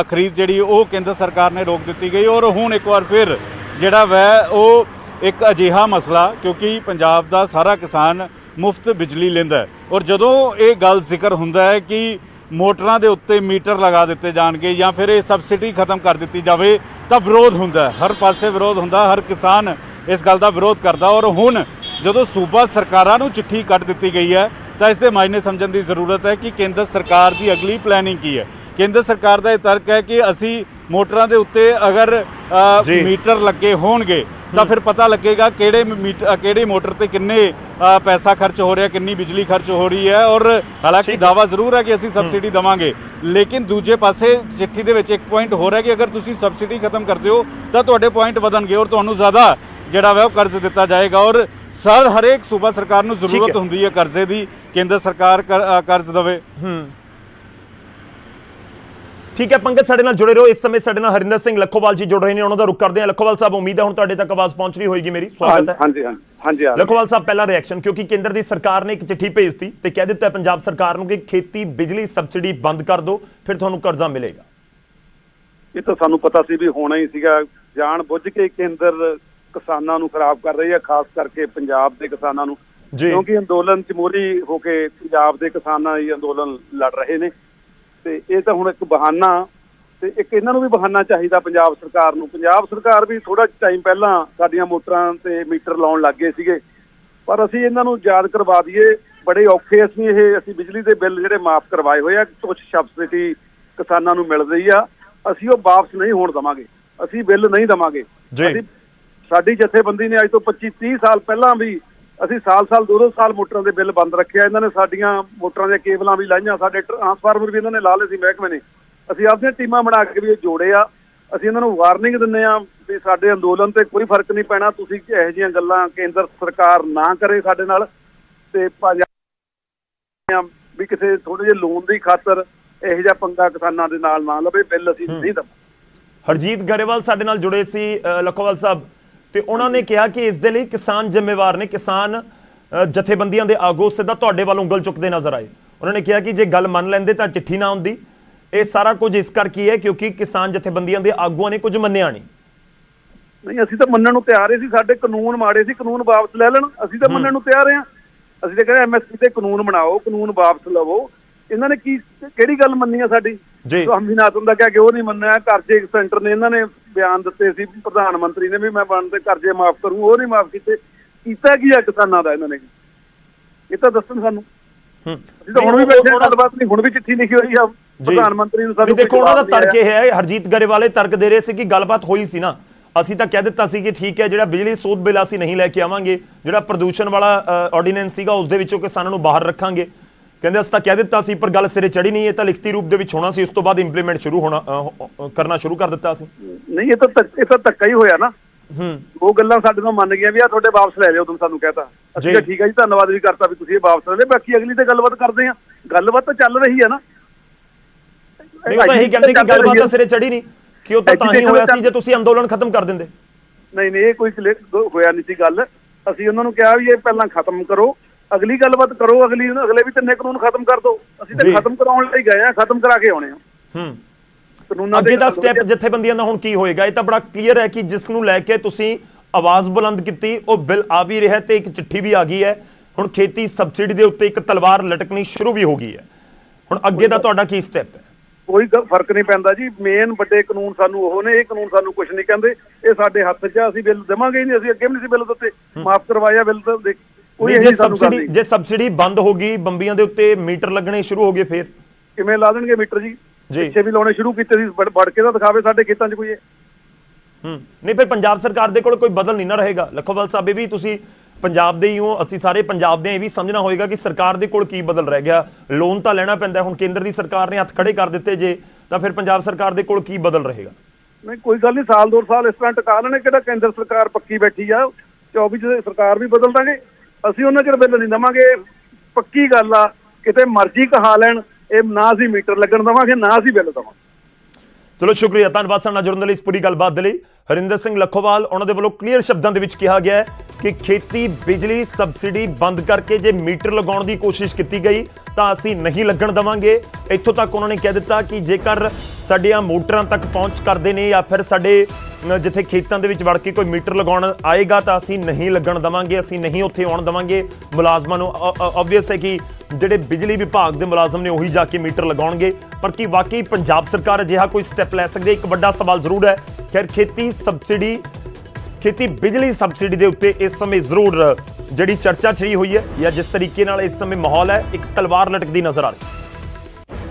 ਖਰੀਦ ਜਿਹੜੀ ਉਹ ਕੇਂਦਰ ਸਰਕਾਰ ਨੇ ਰੋਕ ਦਿੱਤੀ ਗਈ। ਔਰ ਹੁਣ ਇੱਕ ਵਾਰ ਫਿਰ ਜਿਹੜਾ ਵੈ ਉਹ ਇੱਕ ਅਜਿਹਾ ਮਸਲਾ, ਕਿਉਂਕਿ ਪੰਜਾਬ ਦਾ ਸਾਰਾ ਕਿਸਾਨ ਮੁਫਤ ਬਿਜਲੀ ਲੈਂਦਾ ਹੈ, ਔਰ ਜਦੋਂ ਇਹ ਗੱਲ ਜ਼ਿਕਰ ਹੁੰਦਾ ਹੈ ਕਿ ਮੋਟਰਾਂ ਦੇ ਉੱਤੇ ਮੀਟਰ ਲਗਾ ਦਿੱਤੇ ਜਾਣਗੇ ਜਾਂ ਫਿਰ ਇਹ ਸਬਸਿਡੀ ਖਤਮ ਕਰ ਦਿੱਤੀ ਜਾਵੇ, ਤਾਂ ਵਿਰੋਧ ਹੁੰਦਾ, ਹਰ ਪਾਸੇ ਵਿਰੋਧ ਹੁੰਦਾ, ਹਰ ਕਿਸਾਨ ਇਸ ਗੱਲ ਦਾ ਵਿਰੋਧ ਕਰਦਾ। ਔਰ ਹੁਣ ਜਦੋਂ ਸੂਬਾ ਸਰਕਾਰਾਂ ਨੂੰ ਚਿੱਠੀ ਕੱਢ ਦਿੱਤੀ ਗਈ ਹੈ ਤਾਂ ਇਸ ਦੇ ਮਾਇਨੇ ਸਮਝਣ ਦੀ ਜ਼ਰੂਰਤ ਹੈ ਕਿ ਕੇਂਦਰ ਸਰਕਾਰ ਦੀ ਅਗਲੀ ਪਲੈਨਿੰਗ ਕੀ ਹੈ। ਕੇਂਦਰ ਸਰਕਾਰ ਦਾ ਇਹ ਤਰਕ ਹੈ ਕਿ ਅਸੀਂ ਮੋਟਰਾਂ ਦੇ ਉੱਤੇ ਅਗਰ ਮੀਟਰ ਲੱਗੇ ਹੋਣਗੇ ਤਾਂ ਫਿਰ ਪਤਾ ਲੱਗੇਗਾ ਕਿਹੜੇ ਮੋਟਰ ਤੇ ਕਿੰਨੇ ਪੈਸਾ ਖਰਚ ਹੋ ਰਿਹਾ, ਕਿੰਨੀ ਬਿਜਲੀ ਖਰਚ ਹੋ ਰਹੀ ਹੈ। ਔਰ ਹਾਲਾਂਕਿ ਦਾਵਾ ਜ਼ਰੂਰ ਹੈ ਕਿ ਅਸੀਂ ਸਬਸਿਡੀ ਦੇਵਾਂਗੇ, ਲੇਕਿਨ ਦੂਜੇ ਪਾਸੇ ਚਿੱਠੀ ਦੇ ਵਿੱਚ ਇੱਕ ਪੁਆਇੰਟ ਹੋ ਰਿਹਾ ਕਿ ਅਗਰ ਤੁਸੀਂ ਸਬਸਿਡੀ ਖਤਮ ਕਰਦੇ ਹੋ ਤਾਂ ਤੁਹਾਡੇ ਪੁਆਇੰਟ ਵਧਣਗੇ ਔਰ ਤੁਹਾਨੂੰ ਜ਼ਿਆਦਾ ਜਿਹੜਾ ਵਾ ਉਹ ਕਰਜ਼ ਦਿੱਤਾ ਜਾਏਗਾ। ਔਰ ਹਰੇਕ ਸੂਬਾ ਸਰਕਾਰ ਨੂੰ ਜ਼ਰੂਰਤ ਹੁੰਦੀ ਹੈ ਕਰਜ਼ੇ ਦੀ, ਕੇਂਦਰ ਸਰਕਾਰ ਕਰਜ਼ ਦੇਵੇ। ਠੀਕ ਹੈ ਪੰਕਜ, ਸਾਡੇ ਨਾਲ ਜੁੜੇ ਰਹੋ। ਇਸ ਸਮੇਂ ਸਾਡੇ ਨਾਲ ਹਰਿੰਦਰ ਸਿੰਘ ਲੱਖੋਵਾਲ ਜੀ ਜੁੜ ਰਹੇ ਨੇ, ਉਹਨਾਂ ਦਾ ਰੁਕ ਕਰਦੇ ਹਾਂ। ਲੱਖੋਵਾਲ ਸਾਹਿਬ, ਉਮੀਦ ਹੈ ਹੁਣ ਤੁਹਾਡੇ ਤੱਕ ਆਵਾਜ਼ ਪਹੁੰਚ ਰਹੀ ਹੋਏਗੀ ਮੇਰੀ। ਸਵਾਗਤ ਹੈ। ਹਾਂਜੀ ਲੱਖੋਵਾਲ ਸਾਹਿਬ, ਪਹਿਲਾ ਰਿਐਕਸ਼ਨ, ਕਿਉਂਕਿ ਕੇਂਦਰ ਦੀ ਸਰਕਾਰ ਨੇ ਇੱਕ ਚਿੱਠੀ ਭੇਜਤੀ ਤੇ ਕਹਿ ਦਿੱਤਾ ਪੰਜਾਬ ਸਰਕਾਰ ਨੂੰ ਕਿ ਖੇਤੀ ਬਿਜਲੀ ਸਬਸਿਡੀ ਬੰਦ ਕਰ ਦਿਓ, ਫਿਰ ਤੁਹਾਨੂੰ ਕਰਜ਼ਾ ਮਿਲੇਗਾ। ਇਹ ਤਾਂ ਸਾਨੂੰ ਪਤਾ ਸੀ ਵੀ ਹੋਣਾ ਹੀ ਸੀਗਾ। ਜਾਣ ਬੁੱਝ ਕੇ ਕੇਂਦਰ ਕਿਸਾਨਾਂ ਨੂੰ ਖਰਾਬ ਕਰ ਰਹੀ ਹੈ, ਖਾਸ ਕਰਕੇ ਪੰਜਾਬ ਦੇ ਕਿਸਾਨਾਂ ਨੂੰ, ਕਿਉਂਕਿ ਅੰਦੋਲਨ 'ਚ ਮੋਹਰੀ ਹੋ ਕੇ ਪੰਜਾਬ ਦੇ ਕਿਸਾਨਾਂ ਹੀ ਅੰਦੋਲਨ ਲੜ ਰਹੇ ਨੇ। ਤੇ ਇਹ ਤਾਂ ਹੁਣ ਇੱਕ ਬਹਾਨਾ, ਤੇ ਇੱਕ ਇਹਨਾਂ ਨੂੰ ਵੀ ਬਹਾਨਾ ਚਾਹੀਦਾ ਪੰਜਾਬ ਸਰਕਾਰ ਨੂੰ। ਪੰਜਾਬ ਸਰਕਾਰ ਵੀ ਥੋੜਾ ਟਾਈਮ ਪਹਿਲਾਂ ਸਾਡੀਆਂ ਮੋਟਰਾਂ ਤੇ ਮੀਟਰ ਲਾਉਣ ਲੱਗ ਗਏ ਸੀਗੇ, ਪਰ ਅਸੀਂ ਇਹਨਾਂ ਨੂੰ ਯਾਦ ਕਰਵਾ ਦਈਏ, ਬੜੇ ਔਖੇ ਅਸੀਂ ਬਿਜਲੀ ਦੇ ਬਿੱਲ ਜਿਹੜੇ ਮਾਫ ਕਰਵਾਏ ਹੋਏ ਆ, ਕੁਝ ਸਬਸਿਡੀ ਕਿਸਾਨਾਂ ਨੂੰ ਮਿਲ ਰਹੀ ਆ, ਅਸੀਂ ਉਹ ਵਾਪਸ ਨਹੀਂ ਹੋਣ ਦੇਵਾਂਗੇ, ਅਸੀਂ ਬਿੱਲ ਨਹੀਂ ਦੇਵਾਂਗੇ। ਸਾਡੀ ਜਥੇਬੰਦੀ ਨੇ ਅੱਜ ਤੋਂ 25-30 ਸਾਲ ਪਹਿਲਾਂ ਵੀ ਅਸੀਂ ਸਾਲ 2-2 ਸਾਲ ਮੋਟਰਾਂ ਦੇ ਬਿੱਲ ਬੰਦ ਰੱਖਿਆ। ਇਹਨਾਂ ਨੇ ਸਾਡੀਆਂ ਮੋਟਰਾਂ ਦੀਆਂ ਕੇਬਲਾਂ ਵੀ ਲਾਈਆਂ, ਸਾਡੇ ਟਰਾਂਸਫਾਰਮਰ ਵੀ ਇਹਨਾਂ ਨੇ ਲਾ ਲਏ ਸੀ ਮਹਿਕਮੇ ਨੇ। ਅਸੀਂ ਆਪਣੀਆਂ ਟੀਮਾਂ ਬਣਾ ਕੇ ਵੀ ਇਹ ਜੋੜੇ ਆ। ਅਸੀਂ ਇਹਨਾਂ ਨੂੰ ਵਾਰਨਿੰਗ ਦਿੰਦੇ ਆ ਵੀ ਸਾਡੇ ਅੰਦੋਲਨ ਤੇ ਕੋਈ ਫਰਕ ਨਹੀਂ ਪੈਣਾ, ਤੁਸੀਂ ਇਹੋ ਜਿਹੀਆਂ ਗੱਲਾਂ ਕੇਂਦਰ ਸਰਕਾਰ ਨਾ ਕਰੇ ਸਾਡੇ ਨਾਲ, ਤੇ ਪੰਜਾਬ ਵੀ ਕਿਸੇ ਥੋੜੇ ਜਿਹੇ ਲੋਨ ਦੀ ਖਾਤਰ ਇਹੋ ਜਿਹਾ ਪੰਗਾ ਕਿਸਾਨਾਂ ਦੇ ਨਾਲ ਨਾ ਲਵੇ, ਬਿੱਲ ਅਸੀਂ ਨਹੀਂ ਦਵਾਂਗੇ। ਹਰਜੀਤ ਗਰੇਵਾਲ ਸਾਡੇ ਨਾਲ ਜੁੜੇ ਸੀ ਲੱਖੋਵਾਲ ਸਾਹਿਬ, ਤੇ ਉਹਨਾਂ ਨੇ ਕਿਹਾ ਕਿ ਇਸ ਦੇ ਲਈ ਕਿਸਾਨ ਜ਼ਿੰਮੇਵਾਰ ਨੇ, ਕਿਸਾਨ ਜਥੇਬੰਦੀਆਂ ਦੇ ਆਗੂ ਸਿੱਧਾ ਤੁਹਾਡੇ ਵੱਲ ਉਂਗਲ ਚੁੱਕਦੇ ਨਜ਼ਰ ਆਏ। ਉਹਨਾਂ ਨੇ ਕਿਹਾ ਕਿ ਜੇ ਗੱਲ ਮੰਨ ਲੈਂਦੇ ਤਾਂ ਚਿੱਠੀ ਨਾ ਆਉਂਦੀ। ਇਹ ਸਾਰਾ ਕੁਝ ਇਸ ਕਰਕੇ ਹੈ ਕਿਉਂਕਿ ਕਿਸਾਨ ਜਥੇਬੰਦੀਆਂ ਦੇ ਆਗੂਆਂ ਨੇ ਕੁਝ ਮੰਨਿਆ ਨਹੀਂ। ਨਹੀਂ, ਅਸੀਂ ਤਾਂ ਮੰਨਣ ਨੂੰ ਤਿਆਰ ਹੀ ਸੀ। ਸਾਡੇ ਕਾਨੂੰਨ ਮਾੜੇ ਸੀ, ਕਾਨੂੰਨ ਵਾਪਸ ਲੈ ਲੈਣ, ਅਸੀਂ ਤਾਂ ਮੰਨਣ ਨੂੰ ਤਿਆਰ ਹਾਂ। ਅਸੀਂ ਤਾਂ ਕਹਿੰਦੇ MSP ਤੇ ਕਾਨੂੰਨ ਬਣਾਓ, ਕਾਨੂੰਨ ਵਾਪਸ ਲਵੋ। ਇਹਨਾਂ ਨੇ ਕਿਹੜੀ ਗੱਲ ਮੰਨੀ ਆ ਸਾਡੀ? ਸਵਾਮੀਨਾਥਨ ਦਾ ਕਹਿ ਕੇ ਉਹ ਨਹੀਂ ਮੰਨਿਆ। ਕਰਜ਼ੇ ਸੈਂਟਰ ਨੇ, ਇਹਨਾਂ ਨੇ ਬਿਆਨ ਦਿੱਤੇ ਸੀ, ਪ੍ਰਧਾਨ ਮੰਤਰੀ ਨੇ ਵੀ ਮੈਂ ਬਣਦੇ ਕਰਜ਼ੇ ਮਾਫ ਕਰੂੰ, ਉਹ ਨਹੀਂ ਮਾਫ ਕੀਤੇ। ਕੀਤਾ ਕੀ ਆ ਕਿਸਾਨਾਂ ਦਾ ਇਹਨਾਂ ਨੇ? ਇਹ ਤਾਂ ਦੱਸਣ ਸਾਨੂੰ। ਅਸੀਂ ਤਾਂ ਹੁਣ ਵੀ ਬੈਠੇ ਗੱਲਬਾਤ ਨਹੀਂ, ਹੁਣ ਵੀ ਚਿੱਠੀ ਲਿਖੀ ਹੋਈ ਆ ਪ੍ਰਧਾਨ ਮੰਤਰੀ ਨੂੰ। ਸਾਨੂੰ ਦੇਖੋ ਉਹਨਾਂ ਦਾ ਤਰਕ ਇਹ ਹੈ, ਹਰਜੀਤ ਗਰੇਵਾਲ ਤਰਕ ਦੇ ਰਹੇ ਸੀ ਕਿ ਗੱਲਬਾਤ ਹੋਈ ਸੀ ਨਾ, ਅਸੀਂ ਤਾਂ ਕਹਿ ਦਿੱਤਾ ਸੀ ਕਿ ਠੀਕ ਹੈ ਜਿਹੜਾ ਬਿਜਲੀ ਸੋਧ ਬਿੱਲ ਅਸੀਂ ਨਹੀਂ ਲੈ ਕੇ ਆਵਾਂਗੇ, ਜਿਹੜਾ ਪ੍ਰਦੂਸ਼ਣ ਵਾਲਾ ਆਰਡੀਨੈਂਸ ਸੀਗਾ ਉਸ ਦੇ ਵਿੱਚੋਂ ਕਿਸਾਨਾਂ ਨੂੰ ਬਾਹਰ ਰੱਖਾਂਗੇ। ਕਹਿੰਦੇ ਅਸੀਂ ਤਾਂ ਕਹਿ ਦਿੱਤਾ ਸੀ, ਪਰ ਗੱਲ ਸਿਰੇ ਚੜੀ ਨਹੀਂ। ਇਹ ਤਾਂ ਲਿਖਤੀ ਰੂਪ ਦੇ ਵਿੱਚ ਹੋਣਾ ਸੀ, ਉਸ ਤੋਂ ਬਾਅਦ ਇੰਪਲੀਮੈਂਟ ਕਰਨਾ ਸ਼ੁਰੂ ਕਰ ਦਿੱਤਾ ਸੀ। ਨਹੀਂ, ਇਹ ਤਾਂ ਧੱਕਾ ਹੀ ਹੋਇਆ ਨਾ। ਉਹ ਗੱਲਾਂ ਸਾਡੇ ਤੋਂ ਮੰਨ ਗਈਆਂ ਵੀ ਆ ਤੁਹਾਡੇ ਵਾਪਸ ਲੈ ਲਿਓ, ਤੁਮ ਸਾਨੂੰ ਕਹਿਤਾ। ਅਸੀਂ ਤਾਂ ਠੀਕ ਹੈ ਜੀ, ਧੰਨਵਾਦ ਵੀ ਕਰਤਾ ਵੀ ਤੁਸੀਂ ਇਹ ਵਾਪਸ ਲੈ ਲਿਓ, ਬਾਕੀ ਅਗਲੀ ਤੇ ਗੱਲਬਾਤ ਕਰਦੇ ਆ। ਗੱਲਬਾਤ ਤਾਂ ਚੱਲ ਰਹੀ ਹੈ ਨਾ। ਨਹੀਂ, ਉਹ ਤਾਂ ਇਹੀ ਕਹਿੰਦੇ ਕਿ ਗੱਲਬਾਤ ਤਾਂ ਸਿਰੇ ਚੜੀ ਨਹੀਂ, ਕਿ ਉਹ ਤਾਂ ਹੀ ਹੋਇਆ ਸੀ ਜੇ ਤੁਸੀਂ ਅੰਦੋਲਨ ਖਤਮ ਕਰ ਦਿੰਦੇ। ਨਹੀਂ, ਇਹ ਕੋਈ ਹੋਇਆ ਨਹੀਂ ਸੀ ਗੱਲ। ਅਸੀਂ ਉਹਨਾਂ ਨੂੰ ਕਿਹਾ ਵੀ ਇਹ ਪਹਿਲਾਂ ਖਤਮ ਕਰੋ, ਅਗਲੀ ਗੱਲਬਾਤ ਕਰੋ। ਅਗਲੇ ਵੀ 3 ਕਾਨੂੰਨ ਖਤਮ ਕਰ ਦਿਓ। ਅਸੀਂ ਤਾਂ ਖਤਮ ਕਰਾਉਣ ਲਈ ਗਏ ਆ, ਖਤਮ ਕਰਾ ਕੇ ਆਉਣੇ ਆ। ਅੱਗੇ ਦਾ ਸਟੈਪ ਜਥੇਬੰਦੀਆਂ ਦਾ ਹੁਣ ਕੀ ਹੋਏਗਾ? ਇਹ ਤਾਂ ਬੜਾ ਕਲੀਅਰ ਹੈ ਕਿ ਜਿਸ ਨੂੰ ਲੈ ਕੇ ਤੁਸੀਂ ਆਵਾਜ਼ ਬੁਲੰਦ ਕੀਤੀ ਉਹ ਬਿੱਲ ਆ ਵੀ ਰਿਹਾ ਤੇ ਇੱਕ ਚਿੱਠੀ ਵੀ ਆ ਗਈ ਹੈ। ਹੁਣ ਖੇਤੀ ਸਬਸਿਡੀ ਦੇ ਉੱਤੇ ਇੱਕ ਤਲਵਾਰ ਲਟਕਣੀ ਸ਼ੁਰੂ ਵੀ ਹੋ ਗਈ ਹੈ। ਹੁਣ ਅੱਗੇ ਦਾ ਤੁਹਾਡਾ ਕੀ ਸਟੈਪ ਹੈ? ਕੋਈ ਫਰਕ ਨਹੀਂ ਪੈਂਦਾ ਜੀ। ਮੇਨ ਵੱਡੇ ਕਾਨੂੰਨ ਸਾਨੂੰ ਉਹ ਨੇ, ਇਹ ਕਾਨੂੰਨ ਸਾਨੂੰ ਕੁਝ ਨਹੀਂ ਕਹਿੰਦੇ। ਇਹ ਸਾਡੇ ਹੱਥ 'ਚ ਆ, ਅਸੀਂ ਬਿੱਲ ਦੇਵਾਂਗੇ ਹੀ ਨਹੀਂ। ਅਸੀਂ ਅੱਗੇ ਵੀ ਨਹੀਂ ਸੀ ਬਿੱਲ ਦਿੱਤੇ, ਮਾਫ ਕਰਵਾਇਆ ਬਿੱਲ ਤਾਂ। ਜੇ ਸਬਸਿਡੀ ਬੰਦ ਹੋ ਗਈ, ਬੰਬੀਆਂ ਦੇ ਉੱਤੇ ਮੀਟਰ ਲੱਗਣੇ ਸ਼ੁਰੂ ਹੋ ਗਏ, ਫੇਰ ਕਿਵੇਂ ਲਾ ਦੇਣਗੇ ਮੀਟਰ ਜੀ? ਪਿੱਛੇ ਵੀ ਲਾਉਣੇ ਸ਼ੁਰੂ ਕੀਤੇ ਸੀ, ਵੜ ਕੇ ਤਾਂ ਦਿਖਾਵੇ ਸਾਡੇ ਖੇਤਾਂ 'ਚ ਕੋਈ। ਨਹੀਂ, ਫਿਰ ਪੰਜਾਬ ਸਰਕਾਰ ਦੇ ਕੋਲ ਕੋਈ ਬਦਲ ਨਹੀਂ ਨਾ ਰਹੇਗਾ। ਲਖੋਵਾਲ ਸਾਹਿਬ, ਇਹ ਵੀ ਤੁਸੀਂ ਪੰਜਾਬ ਦੇ ਹੀ ਹੋ, ਅਸੀਂ ਸਾਰੇ ਪੰਜਾਬ ਦੇ, ਇਹ ਵੀ ਸਮਝਣਾ ਹੋਏਗਾ ਕਿ ਸਰਕਾਰ ਦੇ ਕੋਲ ਕੀ ਬਦਲ ਰਹਿ ਗਿਆ। ਲੋਨ ਤਾਂ ਲੈਣਾ ਪੈਂਦਾ। ਹੁਣ ਕੇਂਦਰ ਦੀ ਸਰਕਾਰ ਨੇ ਹੱਥ ਖੜੇ ਕਰ ਦਿੱਤੇ ਜੇ, ਤਾਂ ਫਿਰ ਪੰਜਾਬ ਸਰਕਾਰ ਦੇ ਕੋਲ ਕੀ ਬਦਲ ਰਹੇਗਾ? ਨਹੀਂ, ਕੋਈ ਗੱਲ ਨਹੀਂ, ਸਾਲ 2 ਸਾਲ ਇਸ ਤਰ੍ਹਾਂ ਟਿਕਾ ਲੈਣੇ। ਕਿਹੜਾ ਕੇਂਦਰ ਸਰਕਾਰ ਪੱਕੀ ਬੈਠੀ ਆ? 24 'ਚ ਸਰਕਾਰ ਵੀ ਬਦਲ ਦਾਂਗੇ। ਅਸੀਂ ਉਹਨਾਂ ਚਿਰ ਬਿੱਲ ਨਹੀਂ ਦੇਵਾਂਗੇ, ਪੱਕੀ ਗੱਲ ਆ। ਕਿਤੇ ਮਰਜ਼ੀ ਕਹਾ ਲੈਣ, ਇਹ ਨਾ ਅਸੀਂ ਮੀਟਰ ਲੱਗਣ ਦੇਵਾਂਗੇ, ਨਾ ਅਸੀਂ ਬਿੱਲ ਦੇਵਾਂਗੇ। ਚਲੋ ਸ਼ੁਕਰੀਆ, ਧੰਨਵਾਦ ਸਾਡੇ ਨਾਲ ਜੁੜਨ ਦੇ ਲਈ, ਇਸ ਪੂਰੀ ਗੱਲਬਾਤ ਦੇ ਲਈ। ਹਰਿੰਦਰ ਸਿੰਘ ਲੱਖੋਵਾਲ, ਉਹਨਾਂ ਦੇ ਵੱਲੋਂ ਕਲੀਅਰ ਸ਼ਬਦਾਂ ਦੇ ਵਿੱਚ ਕਿਹਾ ਗਿਆ ਹੈ ਕਿ ਖੇਤੀ ਬਿਜਲੀ ਸਬਸਿਡੀ ਬੰਦ ਕਰਕੇ ਜੇ ਮੀਟਰ ਲਗਾਉਣ ਦੀ ਕੋਸ਼ਿਸ਼ ਕੀਤੀ ਗਈ ਤਾਂ ਅਸੀਂ ਨਹੀਂ ਲੱਗਣ ਦੇਵਾਂਗੇ। ਇੱਥੋਂ ਤੱਕ ਉਹਨਾਂ ਨੇ ਕਹਿ ਦਿੱਤਾ ਕਿ ਜੇਕਰ ਸਾਡੀਆਂ ਮੋਟਰਾਂ ਤੱਕ ਪਹੁੰਚ ਕਰਦੇ ਨੇ ਜਾਂ ਫਿਰ ਸਾਡੇ ਜਿੱਥੇ ਖੇਤਾਂ ਦੇ ਵਿੱਚ ਵੜ ਕੇ ਕੋਈ ਮੀਟਰ ਲਗਾਉਣ ਆਏਗਾ ਤਾਂ ਅਸੀਂ ਨਹੀਂ ਲੱਗਣ ਦੇਵਾਂਗੇ, ਅਸੀਂ ਨਹੀਂ ਉੱਥੇ ਆਉਣ ਦੇਵਾਂਗੇ ਮੁਲਾਜ਼ਮਾਂ ਨੂੰ। ਆਬਵੀਅਸ ਹੈ ਕਿ ਜਿਹੜੇ ਬਿਜਲੀ ਵਿਭਾਗ ਦੇ ਮੁਲਾਜ਼ਮ ਨੇ ਉਹੀ ਜਾ ਕੇ ਮੀਟਰ ਲਗਾਉਣਗੇ। ਪਰ ਕੀ ਵਾਕਈ ਪੰਜਾਬ ਸਰਕਾਰ ਅਜਿਹਾ ਕੋਈ ਸਟੈਪ ਲੈ ਸਕਦੀ ਹੈ? ਇੱਕ ਵੱਡਾ ਸਵਾਲ ਜ਼ਰੂਰ ਹੈ। ਖੈਰ, ਖੇਤੀ ਬਿਜਲੀ ਸਬਸਿਡੀ ਦੇ ਉੱਤੇ ਇਸ ਸਮੇਂ ਜ਼ਰੂਰ ਜਿਹੜੀ ਚਰਚਾ ਛਿੜੀ ਹੋਈ ਹੈ, ਜਾਂ ਜਿਸ ਤਰੀਕੇ ਨਾਲ ਇਸ ਸਮੇਂ ਮਾਹੌਲ ਹੈ, ਇੱਕ ਤਲਵਾਰ ਲਟਕਦੀ ਨਜ਼ਰ ਆ ਰਹੀ ਹੈ।